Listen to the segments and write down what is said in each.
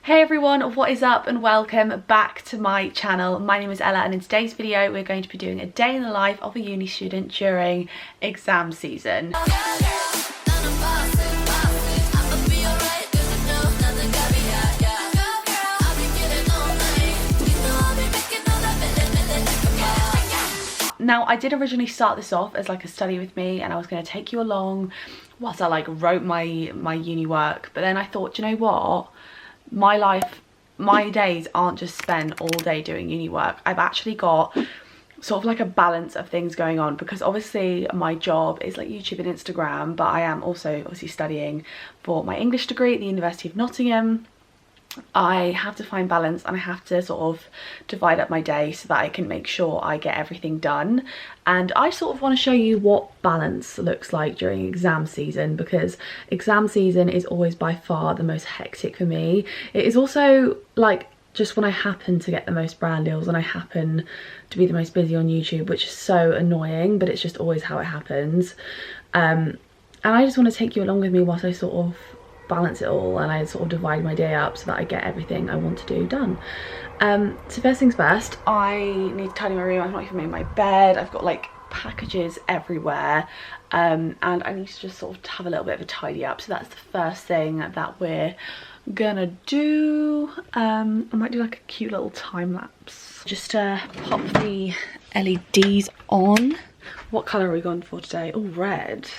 Hey everyone, what is up and welcome back to my channel. My name is Ella and in today's video we're going to be doing a day in the life of a uni student during exam season. Now, I did originally start this off as like a study with me and I was going to take you along whilst I like wrote my uni work, but then I thought, you know what? My days aren't just spent all day doing uni work. I've actually got sort of like a balance of things going on because obviously my job is like YouTube and Instagram, but I am also obviously studying for my English degree at the University of Nottingham. I have to find balance and I have to sort of divide up my day so that I can make sure I get everything done. And I sort of want to show you what balance looks like during exam season, because exam season is always by far the most hectic for me. It is also like just when I happen to get the most brand deals and I happen to be the most busy on YouTube, which is so annoying, but it's just always how it happens. And I just want to take you along with me whilst I sort of balance it all and I sort of divide my day up so that I get everything I want to do done. So first things first, I need to tidy my room. I've not even made my bed. I've got like packages everywhere, and I need to just sort of have a little bit of a tidy up. So that's the first thing that we're gonna do. I might do like a cute little time lapse. Just pop the LEDs on. What colour are we going for today? Oh, red.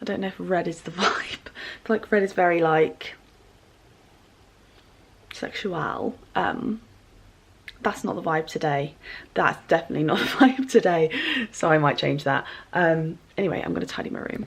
I don't know if red is the vibe. I feel like red is very like sexual. That's not the vibe today. That's definitely not the vibe today. So I might change that. Anyway, I'm gonna tidy my room.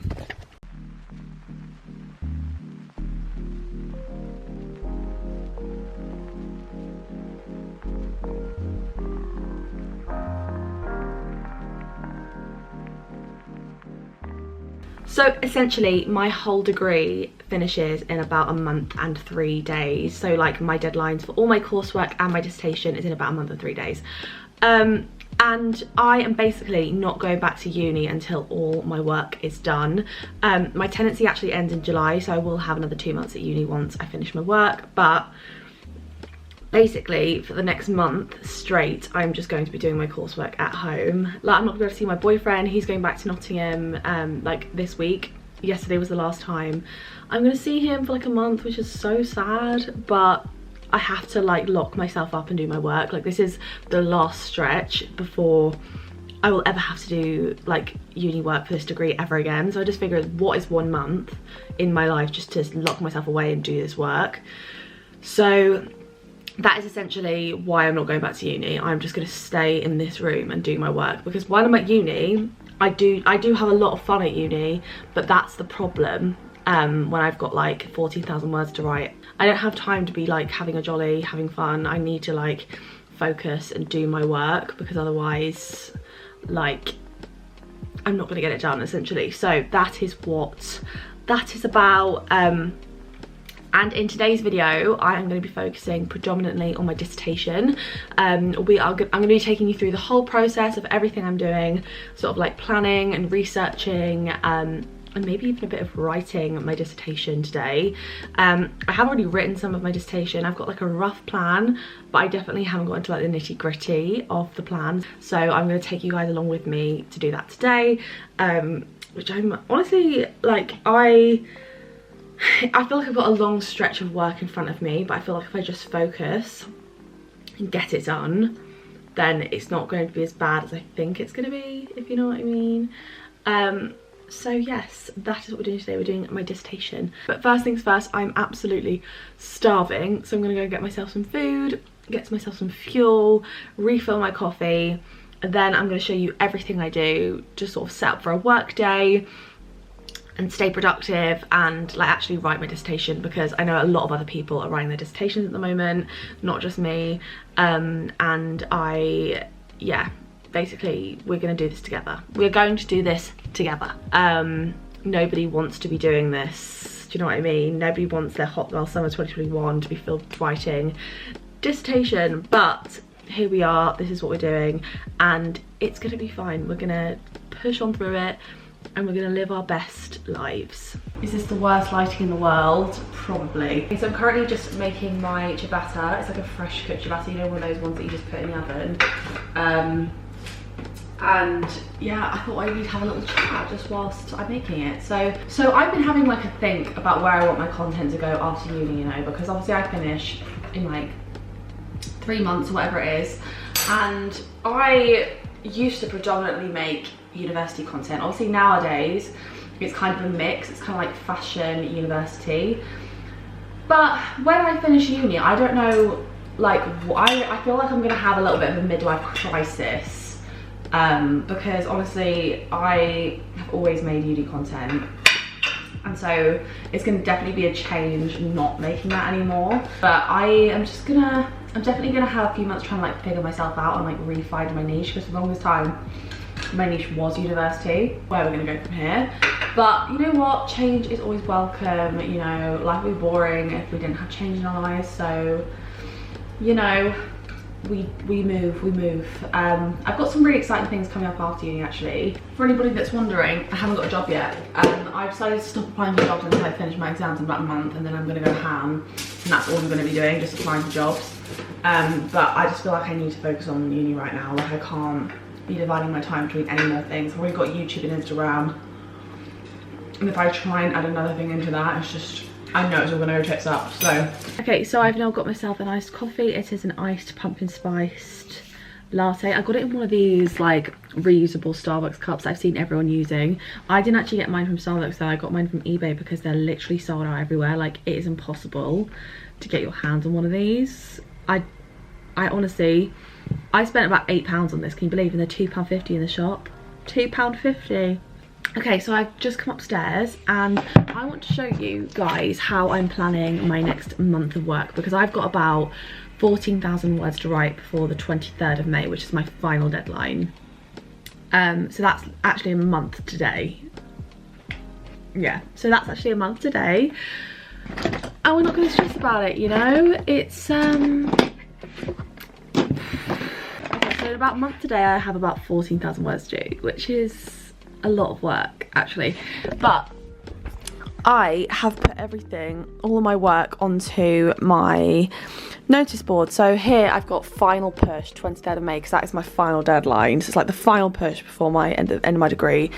So essentially my whole degree finishes in about a month and 3 days. So like my deadlines for all my coursework and my dissertation is in about a month and 3 days. And I am basically not going back to uni until all my work is done. My tenancy actually ends in July, so I will have another 2 months at uni once I finish my work. But basically for the next month straight I'm just going to be doing my coursework at home. Like, I'm not going to see my boyfriend. He's going back to Nottingham like this week. Yesterday was the last time I'm going to see him for like a month, which is so sad, but I have to like lock myself up and do my work. Like, this is the last stretch before I will ever have to do like uni work for this degree ever again. So I just figured, what is 1 month in my life just to lock myself away and do this work? So that is essentially why I'm not going back to uni. I'm just going to stay in this room and do my work, because while I'm at uni, I do have a lot of fun at uni, but that's the problem. When I've got like 14,000 words to write, I don't have time to be like having a jolly, having fun. I need to like focus and do my work, because otherwise like I'm not going to get it done essentially. So that is what that is about. And in today's video, I am going to be focusing predominantly on my dissertation. I'm going to be taking you through the whole process of everything I'm doing, sort of like planning and researching, and maybe even a bit of writing my dissertation today. I have already written some of my dissertation. I've got like a rough plan, but I definitely haven't got into like the nitty-gritty of the plan. So I'm going to take you guys along with me to do that today, which I'm honestly like, I feel like I've got a long stretch of work in front of me, but I feel like if I just focus and get it done, then it's not going to be as bad as I think it's going to be, if you know what I mean. So yes, that is what we're doing today. We're doing my dissertation. But first things first, I'm absolutely starving. So I'm going to go get myself some food, get myself some fuel, refill my coffee, and then I'm going to show you everything I do, just sort of set up for a work day and stay productive and like actually write my dissertation, because I know a lot of other people are writing their dissertations at the moment, not just me. And yeah, basically we're going to do this together. We're going to do this together. Nobody wants to be doing this, do you know what I mean? Nobody wants their hot girl summer 2021 to be filled with writing dissertation, but here we are, this is what we're doing, and it's going to be fine. We're going to push on through it. and we're gonna live our best lives. Is this the worst lighting in the world? Probably. Okay, so I'm currently just making my ciabatta. It's like a fresh cooked ciabatta, you know, one of those ones that you just put in the oven. And yeah, I thought I would have a little chat just whilst I'm making it. So I've been having like a think about where I want my content to go after uni, you know, because obviously I finish in like 3 months or whatever it is, and I used to predominantly make university content. Obviously nowadays it's kind of a mix. It's kind of like fashion, university. But when I finish uni, I don't know, like, I feel like I'm gonna have a little bit of a midlife crisis. Because honestly, I have always made uni content, and so it's gonna definitely be a change not making that anymore. But I'm definitely gonna have a few months trying to like figure myself out and like re-find my niche, because for the longest time my niche was university. Where we're gonna go from here. But you know what, change is always welcome. You know, life would be boring if we didn't have change in our lives. So, you know, we move. I've got some really exciting things coming up after uni actually. For anybody that's wondering, I haven't got a job yet. I've decided to stop applying for jobs until I finish my exams in about a month, and then I'm gonna go ham, and that's all I'm gonna be doing, just applying for jobs. But I just feel like I need to focus on uni right now. Like, I can't be dividing my time between any more things. I've already got YouTube and Instagram, and if I try and add another thing into that, it's just, I know it's all gonna go tits up. So okay, so I've now got myself an iced coffee. It is an iced pumpkin spiced latte. I got it in one of these like reusable Starbucks cups that I've seen everyone using. I didn't actually get mine from Starbucks though. I got mine from eBay because they're literally sold out everywhere. Like, it is impossible to get your hands on one of these. I honestly, I spent about £8 on this. Can you believe? And they're £2.50 in the shop. £2.50. Okay, so I've just come upstairs and I want to show you guys how I'm planning my next month of work, because I've got about 14,000 words to write before the 23rd of May, which is my final deadline. So that's actually a month today. Yeah, so that's actually a month today. And we're not going to stress about it, you know? It's, okay, so in about a month today I have about 14,000 words to do, which is a lot of work actually. But I have put everything, all of my work, onto my notice board. So here I've got final push 23rd of May, because that is my final deadline. So it's like the final push before my end of my degree.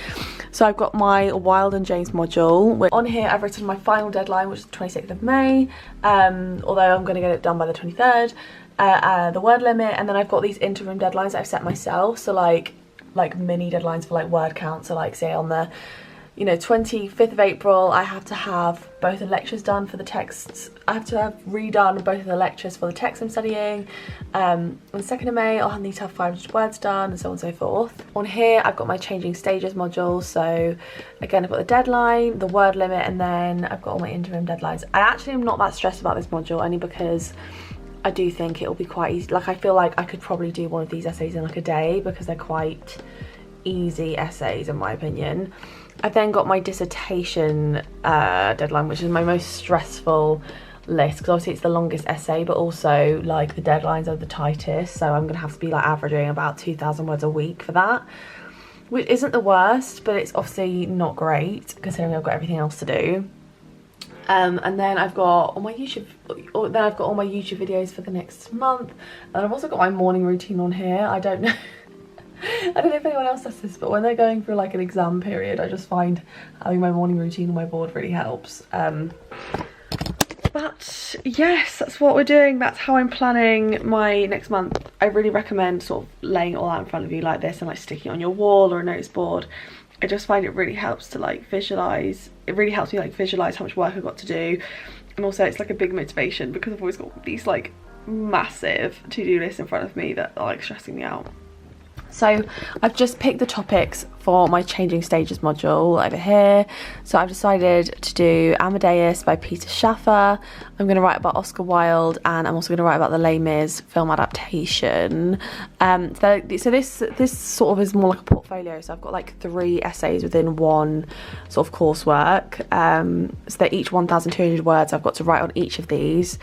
So I've got my Wild and James module, which on here I've written my final deadline, which is the 26th of May, although I'm going to get it done by the 23rd. The word limit, and then I've got these interim deadlines that I've set myself. So like mini deadlines for like word count. So like, say on the, you know, 25th of April I have to have both the lectures done for the texts. I have to have redone both of the lectures for the text I'm studying. On the 2nd of May I'll need to have 500 words done, and so on and so forth. On here I've got my changing stages module. So again, I've got the deadline, the word limit, and then I've got all my interim deadlines. I actually am not that stressed about this module, only because I do think it will be quite easy. Like, I feel like I could probably do one of these essays in like a day, because they're quite easy essays in my opinion. I've then got my dissertation deadline, which is my most stressful list, because obviously it's the longest essay, but also like the deadlines are the tightest. So I'm gonna have to be like averaging about 2,000 words a week for that, which isn't the worst, but it's obviously not great considering I've got everything else to do. And then I've got all my YouTube videos for the next month, and I've also got my morning routine on here. I don't know I don't know if anyone else does this, but when they're going through like an exam period, I just find having my morning routine on my board really helps. But yes, that's what we're doing. That's how I'm planning my next month. I really recommend sort of laying it all out in front of you like this and like sticking it on your wall or a notice board. I just find it really helps to like visualize. It really helps me like visualize how much work I've got to do, and also it's like a big motivation, because I've always got these like massive to-do lists in front of me that are like stressing me out. So I've just picked the topics for my changing stages module over here. So I've decided to do Amadeus by Peter Shaffer. I'm going to write about Oscar Wilde, and I'm also going to write about the Les Mis film adaptation. So this sort of is more like a portfolio. So I've got like 3 essays within one sort of coursework. So they're each 1,200 words. I've got to write on each of these.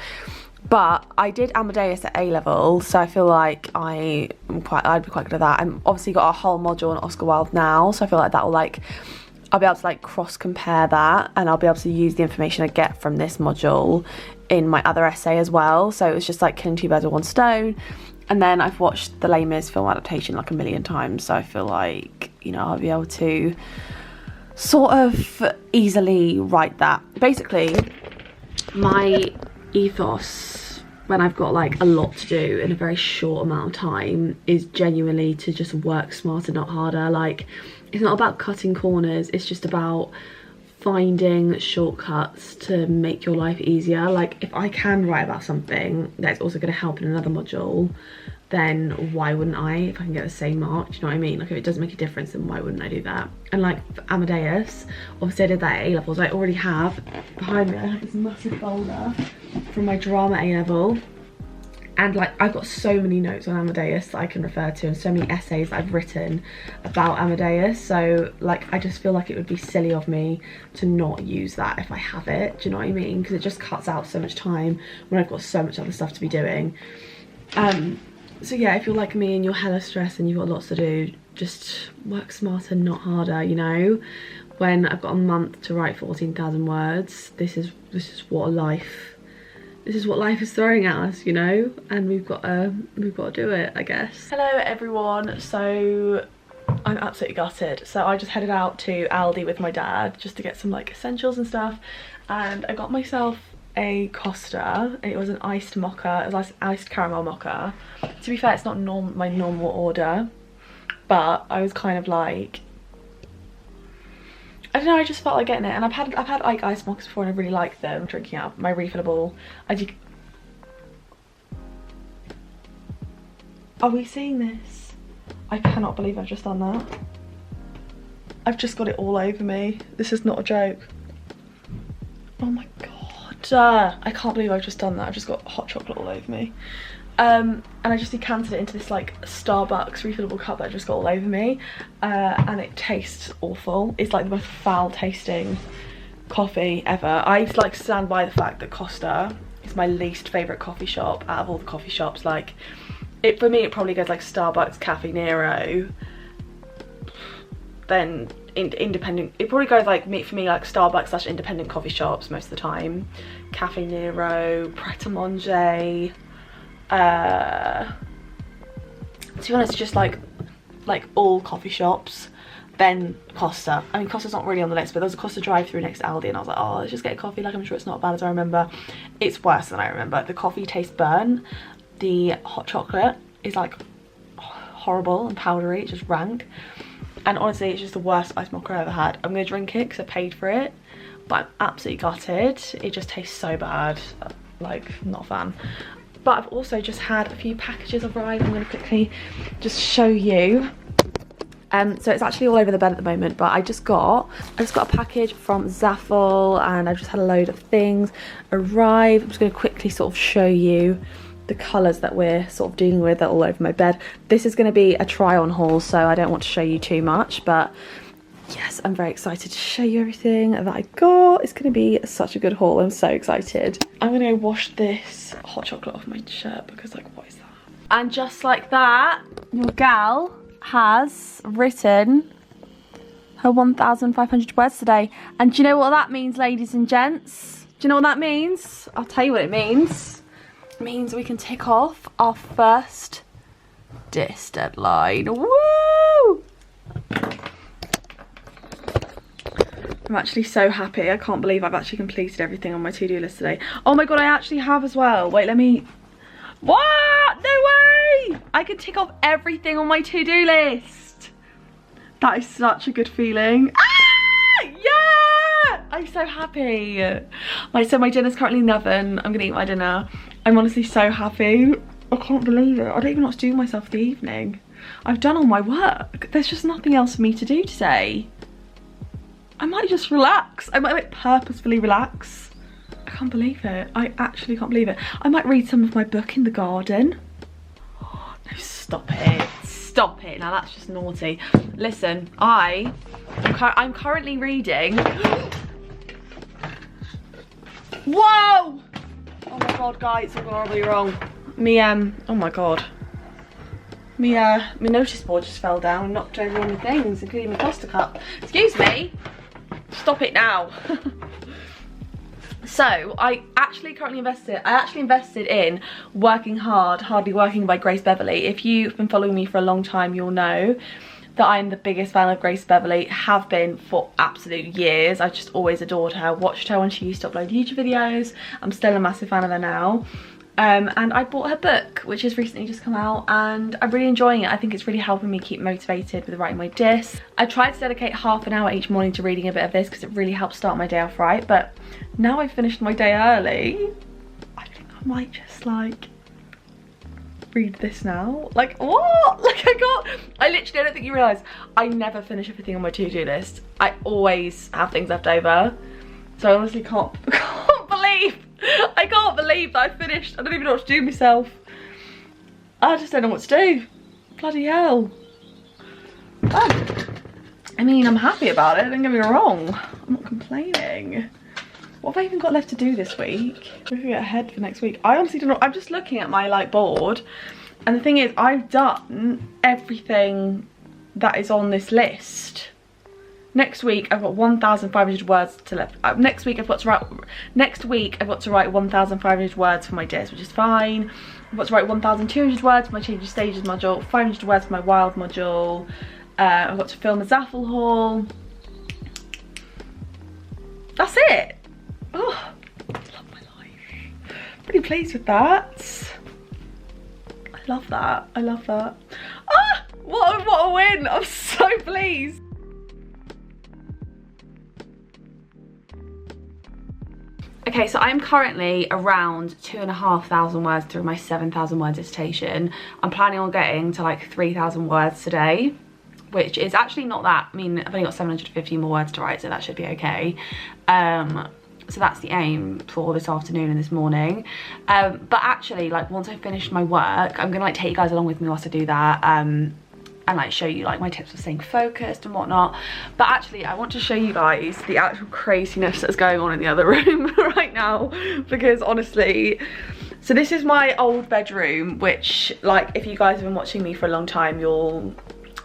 But I did Amadeus at A-level, so I feel like I'd be quite good at that. I've obviously got a whole module on Oscar Wilde now, so I feel like that will like I'll be able to like cross compare that, and I'll be able to use the information I get from this module in my other essay as well. So it's just like killing two birds with one stone. And then I've watched the Les Mis film adaptation like a million times, so I feel like, you know, I'll be able to sort of easily write that. Basically, my ethos when I've got like a lot to do in a very short amount of time is genuinely to just work smarter, not harder. Like, it's not about cutting corners, it's just about finding shortcuts to make your life easier. Like, if I can write about something that's also going to help in another module, then why wouldn't I? If I can get the same mark, do you know what I mean? Like, if it doesn't make a difference, then why wouldn't I do that? And like for Amadeus, obviously I did that at A-levels. I already have, behind me, I have this massive folder from my drama A-level. And like, I've got so many notes on Amadeus that I can refer to, and so many essays that I've written about Amadeus. So like, I just feel like it would be silly of me to not use that if I have it. Do you know what I mean? Because it just cuts out so much time when I've got so much other stuff to be doing. So yeah, if you're like me and you're hella stressed and you've got lots to do, just work smarter, not harder, you know? When I've got a month to write 14,000 words, this is what life is throwing at us, you know? And we've got to do it, I guess. Hello everyone. So I'm absolutely gutted. So I just headed out to Aldi with my dad just to get some like essentials and stuff, and I got myself a Costa. It was an iced mocha. It was like iced caramel mocha. To be fair, it's not my normal order, but I was kind of like, I don't know, I just felt like getting it. And I've had like iced mochas before and I really like them. Drinking out my refillable. Are we seeing this? I cannot believe I've just done that. I've just got it all over me. This is not a joke. Oh my god. I can't believe I've just done that. I've just got hot chocolate all over me. And I just decanted it into this like Starbucks refillable cup that I just got all over me. And it tastes awful. It's like the most foul tasting coffee ever. I like stand by the fact that Costa is my least favourite coffee shop out of all the coffee shops. Like, for me it probably goes like Starbucks, Cafe Nero, then independent. It probably goes like, for me, like Starbucks / independent coffee shops most of the time. Cafe Nero, Pret a Manger. To be honest, just like all coffee shops. Then Costa. I mean, Costa's not really on the list, but there was a Costa drive-through next to Aldi, and I was like, oh, let's just get a coffee. Like, I'm sure it's not as bad as I remember. It's worse than I remember. The coffee tastes burnt. The hot chocolate is like horrible and powdery. It's just rank. And honestly, it's just the worst iced mocha I've ever had. I'm gonna drink it because I paid for it, but I'm absolutely gutted. It just tastes so bad. Like, not a fan. But I've also just had a few packages arrive. I'm gonna quickly just show you. So it's actually all over the bed at the moment, but I just got a package from Zaful, and I've just had a load of things arrive. I'm just gonna quickly sort of show you the colours that we're sort of dealing with. They're all over my bed. This is going to be a try on haul, so I don't want to show you too much, but yes, I'm very excited to show you everything that I got. It's going to be such a good haul. I'm so excited. I'm going to go wash this hot chocolate off my shirt because, like, what is that? And just like that, your gal has written her 1,500 words today. And do you know what that means, ladies and gents? Do you know what that means? I'll tell you what it means. Means we can tick off our first dis deadline. Woo! I'm actually so happy. I can't believe I've actually completed everything on my to-do list today. Oh my god, I actually have as well. Wait, let me... What? No way! I can tick off everything on my to-do list. That is such a good feeling. Ah! Yeah! I'm so happy. So my dinner's currently in the oven. I'm gonna eat my dinner. I'm honestly so happy. I can't believe it. I don't even know what to do with myself for the evening. I've done all my work. There's just nothing else for me to do today. I might just relax. I might like purposefully relax. I can't believe it. I actually can't believe it. I might read some of my book in the garden. Oh, no, stop it. Stop it. Now that's just naughty. Listen, I'm currently reading. Whoa! Oh my god, guys, it's horribly wrong. Oh my god. My notice board just fell down and knocked over all my things, including my pasta cup. Excuse me. Stop it now. So I actually invested in Working Hard, Hardly Working by Grace Beverley. If you've been following me for a long time, you'll know that I'm the biggest fan of Grace Beverley, have been for absolute years. I just always adored her, watched her when she used to upload YouTube videos. I'm still a massive fan of her now. And I bought her book, which has recently just come out, and I'm really enjoying it. I think it's really helping me keep motivated with writing my diss. I tried to dedicate half an hour each morning to reading a bit of this because it really helps start my day off right, but now I've finished my day early, I think I might just like read this now. Like, what? Like, I literally, I don't think you realise, I never finish everything on my to-do list. I always have things left over. So I honestly can't believe that I finished. I don't even know what to do myself. I just don't know what to do. Bloody hell. Oh. I mean, I'm happy about it, don't get me wrong. I'm not complaining. What have I even got left to do this week? We can get ahead for next week. I honestly don't know. I'm just looking at my like board, and the thing is, I've done everything that is on this list. Next week I've got 1,500 words to left. Next week I've got to write 1,500 words for my diss, which is fine. I've got to write 1,200 words for my change of stages module, 500 words for my wild module. I've got to film a Zaful haul. That's it. Oh, I love my life. Pretty pleased with that. I love that. I love that. Ah, what a win. I'm so pleased. Okay, so I'm currently around 2,500 words through my 7,000 word dissertation. I'm planning on getting to like 3,000 words today, which is actually not that. I mean, I've only got 750 more words to write, so that should be okay. So that's the aim for this afternoon and this morning. But actually, like, once I finish my work, I'm gonna like take you guys along with me whilst I do that. And like show you like my tips for staying focused and whatnot. But actually, I want to show you guys the actual craziness that's going on in the other room right now, because honestly, so this is my old bedroom, which, like, if you guys have been watching me for a long time, you'll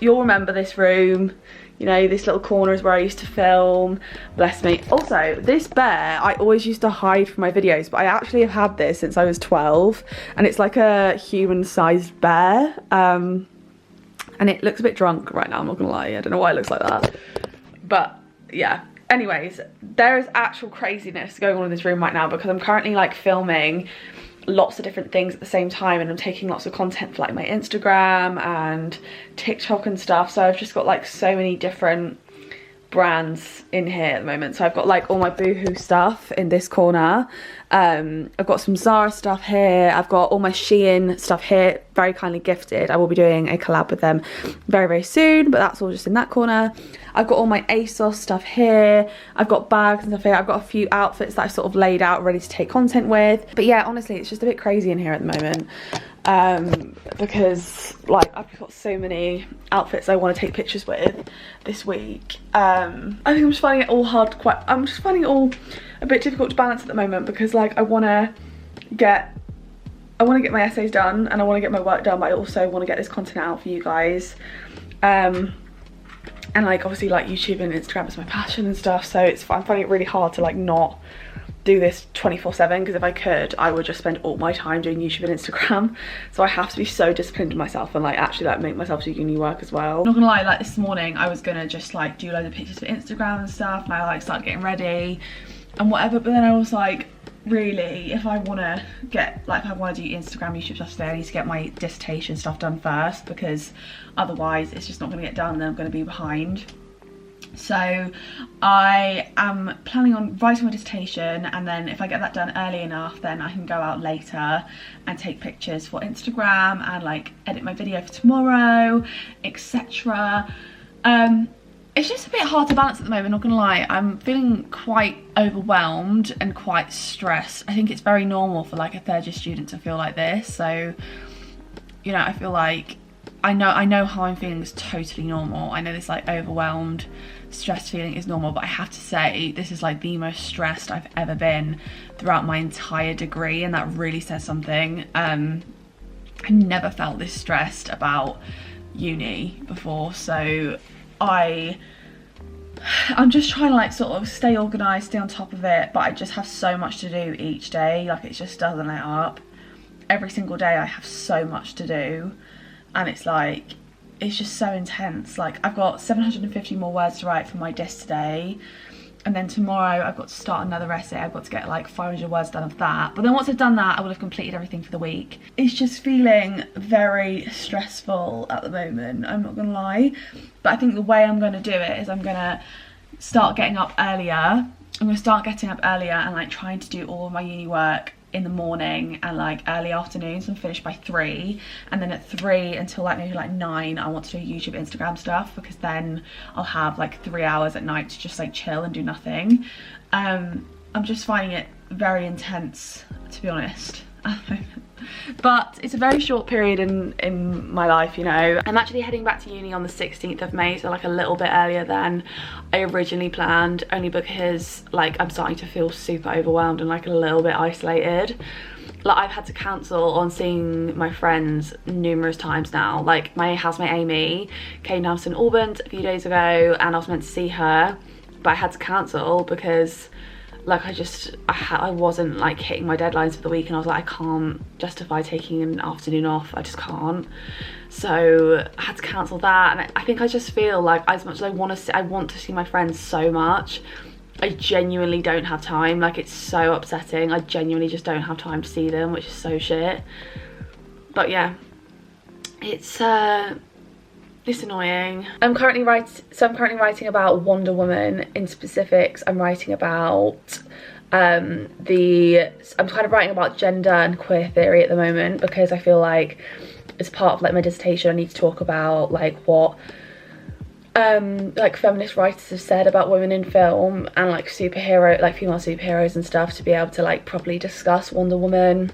remember this room. You know, this little corner is where I used to film. Bless me. Also, this bear I always used to hide from my videos, but I actually have had this since I was 12, and it's like a human-sized bear. And it looks a bit drunk right now, I'm not gonna lie. I don't know why it looks like that. But yeah, anyways, there is actual craziness going on in this room right now because I'm currently like filming lots of different things at the same time, and I'm taking lots of content for like my Instagram and TikTok and stuff. So I've just got like so many different brands in here at the moment. So I've got like all my Boohoo stuff in this corner. I've got some Zara stuff here. I've got all my Shein stuff here, very kindly gifted. I will be doing a collab with them very, very soon, but that's all just in that corner. I've got all my ASOS stuff here. I've got bags and stuff here. I've got a few outfits that I sort of laid out ready to take content with. But yeah, honestly, it's just a bit crazy in here at the moment. Because like I've got so many outfits I want to take pictures with this week. I think I'm just finding it all I'm just finding it all a bit difficult to balance at the moment, because like I want to get my essays done and I want to get my work done, but I also want to get this content out for you guys. And like obviously like YouTube and Instagram is my passion and stuff, so I'm finding it really hard to like not do this 24/7, because if I could, I would just spend all my time doing YouTube and Instagram. So I have to be so disciplined with myself and like actually like make myself do uni work as well. Not gonna lie, like this morning I was gonna just like do loads of pictures for Instagram and stuff, and I like started getting ready and whatever, but then I was like, really, if I want to do Instagram, YouTube stuff today, I need to get my dissertation stuff done first, because otherwise it's just not going to get done and I'm going to be behind. So I am planning on writing my dissertation, and then if I get that done early enough, then I can go out later and take pictures for Instagram and like edit my video for tomorrow, etc. It's just a bit hard to balance at the moment, not gonna lie. I'm feeling quite overwhelmed and quite stressed. I think it's very normal for like a third year student to feel like this. So, you know, I feel like I know how I'm feeling is totally normal. I know this like overwhelmed, stressed feeling is normal, but I have to say this is like the most stressed I've ever been throughout my entire degree, and that really says something. I never felt this stressed about uni before, so I I'm just trying to like sort of stay organised, stay on top of it, but I just have so much to do each day. Like, it just doesn't let up. Every single day I have so much to do, and it's like, it's just so intense. Like, I've got 750 more words to write for my disc today, and then tomorrow I've got to start another essay. I've got to get like 500 words done of that. But then once I've done that, I will have completed everything for the week. It's just feeling very stressful at the moment, I'm not gonna lie. But I think the way I'm gonna do it is I'm gonna start getting up earlier. I'm gonna start getting up earlier and like trying to do all of my uni work in the morning and like early afternoons, and finish by 3, and then at 3 until like maybe like 9 I want to do YouTube, Instagram stuff, because then I'll have like 3 hours at night to just like chill and do nothing. I'm just finding it very intense, to be honest, at the moment. But it's a very short period in my life, you know. I'm actually heading back to uni on the 16th of May, so like a little bit earlier than I originally planned, only because like I'm starting to feel super overwhelmed and like a little bit isolated. Like, I've had to cancel on seeing my friends numerous times now. Like, my housemate Amy came down to St Albans a few days ago and I was meant to see her, but I had to cancel because like I wasn't like hitting my deadlines for the week, and I was like, I can't justify taking an afternoon off, I just can't. So I had to cancel that, and I think I just feel like, as much as I want to see my friends so much, I genuinely don't have time. Like, it's so upsetting. I genuinely just don't have time to see them, which is so shit. But yeah, it's annoying. I'm currently writing about Wonder Woman in specifics. I'm writing about I'm kind of writing about gender and queer theory at the moment, because I feel like as part of like my dissertation I need to talk about like what like feminist writers have said about women in film and like female superheroes and stuff, to be able to like properly discuss Wonder Woman.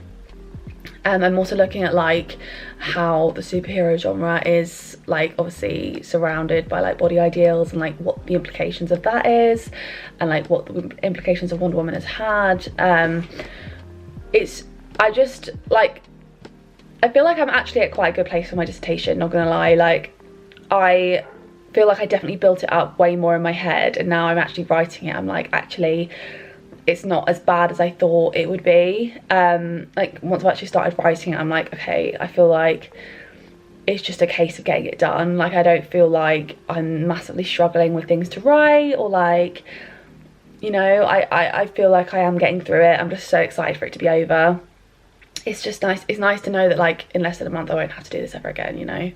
I'm also looking at like how the superhero genre is like obviously surrounded by like body ideals, and like what the implications of that is, and like what the implications of Wonder Woman has had. I feel like I'm actually at quite a good place for my dissertation, not gonna lie. Like, I feel like I definitely built it up way more in my head, and now I'm actually writing it, I'm like, actually it's not as bad as I thought it would be. Like, once I've actually started writing it, I'm like, okay, I feel like it's just a case of getting it done. Like, I don't feel like I'm massively struggling with things to write, or like, you know, I feel like I am getting through it. I'm just so excited for it to be over. It's just nice. It's nice to know that like in less than a month I won't have to do this ever again, you know.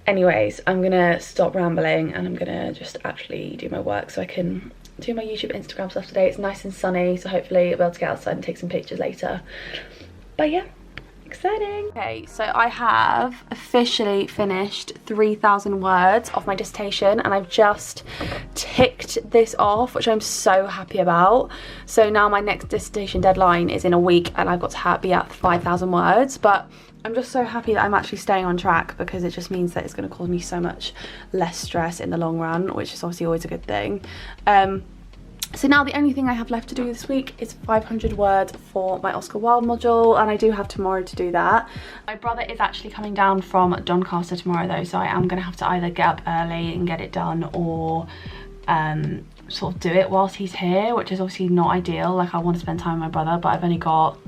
Anyways, I'm gonna stop rambling and I'm gonna just actually do my work so I can do my YouTube, Instagram stuff today. It's nice and sunny, so hopefully I'll be able to get outside and take some pictures later. But yeah, exciting. Okay, so I have officially finished 3,000 words of my dissertation, and I've just ticked this off, which I'm so happy about. So now my next dissertation deadline is in a week, and I've got to be at 5,000 words. But I'm just so happy that I'm actually staying on track, because it just means that it's going to cause me so much less stress in the long run, which is obviously always a good thing. So now the only thing I have left to do this week is 500 words for my Oscar Wilde module, and I do have tomorrow to do that. My brother is actually coming down from Doncaster tomorrow though, so I am going to have to either get up early and get it done, or sort of do it whilst he's here, which is obviously not ideal. Like, I want to spend time with my brother, but I've only got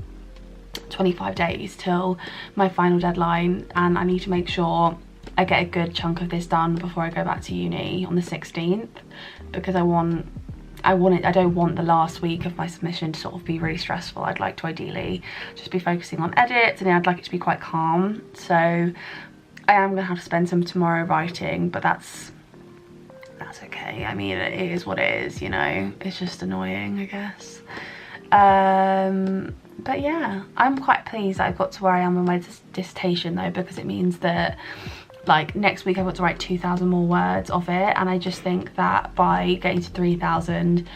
25 days till my final deadline, and I need to make sure I get a good chunk of this done before I go back to uni on the 16th, because I don't want the last week of my submission to sort of be really stressful. I'd like to ideally just be focusing on edits, and I'd like it to be quite calm. So I am gonna have to spend some tomorrow writing, but that's okay. I mean, it is what it is, you know. It's just annoying, I guess. But yeah, I'm quite pleased that I got to where I am with my dissertation though, because it means that like next week I've got to write 2,000 more words of it, and I just think that by getting to 3,000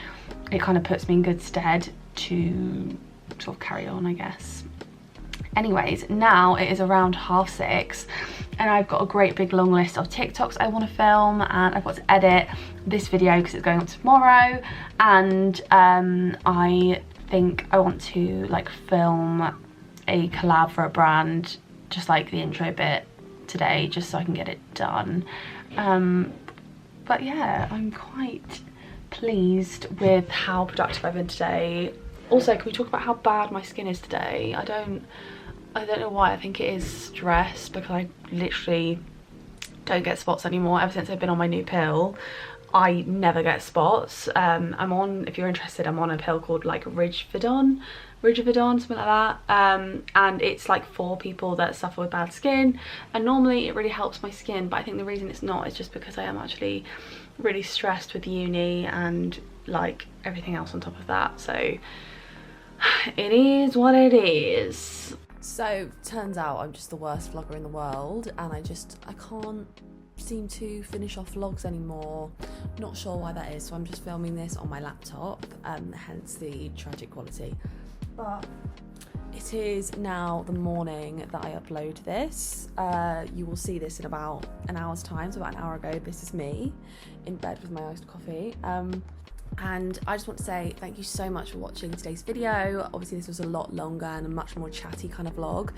it kind of puts me in good stead to sort of carry on, I guess. Anyways, now it is around 6:30 and I've got a great big long list of TikToks I want to film, and I've got to edit this video because it's going up tomorrow, and I think I want to like film a collab for a brand, just like the intro bit today, just so I can get it done. But yeah, I'm quite pleased with how productive I've been today. Also, can we talk about how bad my skin is today? I don't know why. I think it is stress, because I literally don't get spots anymore. Ever since I've been on my new pill, I never get spots. I'm on, if you're interested, I'm on a pill called like Ridgevidon, something like that, and it's like for people that suffer with bad skin, and normally it really helps my skin, but I think the reason it's not is just because I am actually really stressed with uni and like everything else on top of that. So it is what it is. So turns out I'm just the worst vlogger in the world, and I can't seem to finish off vlogs anymore. Not sure why that is, so I'm just filming this on my laptop, hence the tragic quality. But it is now the morning that I upload this. You will see this in about an hour's time, so about an hour ago. This is me in bed with my iced coffee. And I just want to say thank you so much for watching today's video. Obviously this was a lot longer and a much more chatty kind of vlog,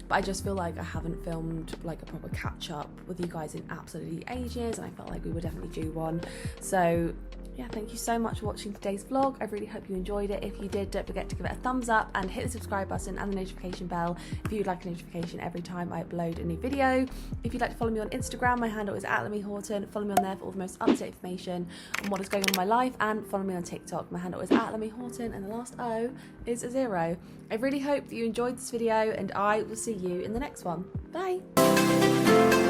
but I just feel like I haven't filmed like a proper catch up with you guys in absolutely ages, and I felt like we would definitely do one. So yeah, thank you so much for watching today's vlog. I really hope you enjoyed it. If you did, don't forget to give it a thumbs up and hit the subscribe button and the notification bell if you'd like a notification every time I upload a new video. If you'd like to follow me on Instagram, my handle is @ella.houghton. Follow me on there for all the most up-to-date information on what is going on in my life, and follow me on TikTok. My handle is @ella.houghton and the last O is a 0. I really hope that you enjoyed this video, and I will see you in the next one. Bye!